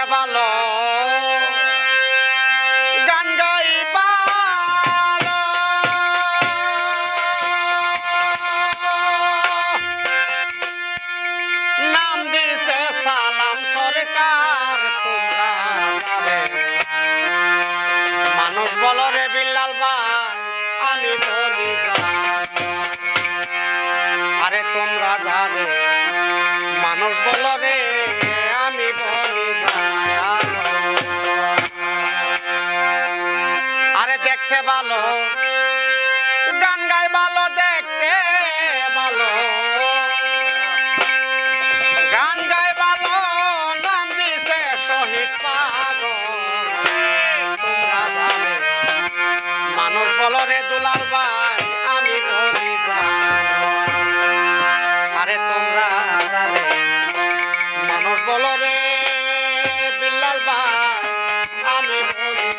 ভালো গান গাই ভালো নাম দিতে সালাম সরকার তোমরা মানুষ বলো রে বিল্লাল ভাই আমি বলি আরে তোমরা যাবে মানুষ বলো রে আমি বলি আরে দেখতে ভালো গান গাই ভালো দেখতে ভালো গান গাই ভালো নাম দিতে শহীদ পাগল তোমরা যাবে মানুষ বলো রে দুলাল ভাই আমি বলি আরে তোমরা যাবে মানুষ বলো রে বিল্লাল ভাই আমি বলি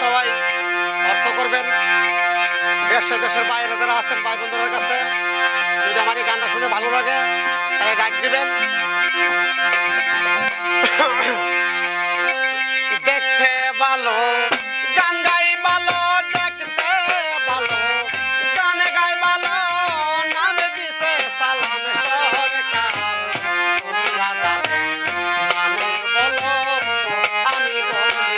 সবাই অর্থ করবেন দেশের বাইরে যারা আসছেন ভাই বন্ধুদের কাছে যদি আমার এই গানটা শুনে ভালো লাগে তাহলে ডাক দিবেন দেখতে ভালো গান গাই ভালো দেখতে ভালো গানে গাই ভালো নামে দিতে সালাম সরকার মানুষ বলো আমি বলি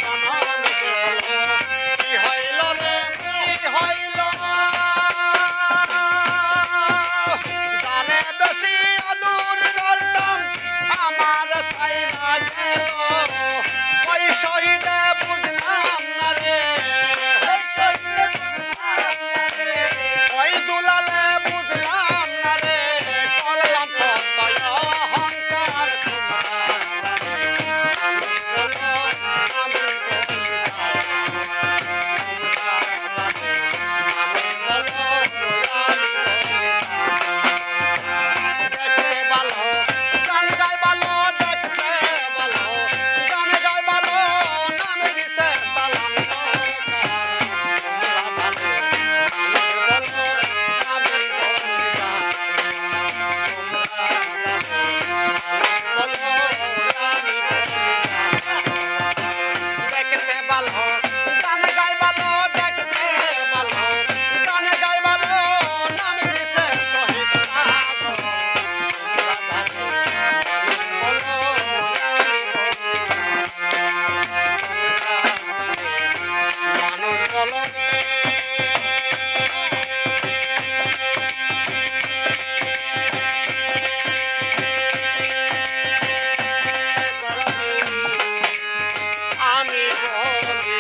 জনম গেল কি হইল রে কি হইল জানে বেশি আদুর করতাম আমার সাইরা গেল ওই শহীদে বুঝলাম না রে ওই দুলালে বুঝলাম না রে করলাম কতই অহংকার আমি বলি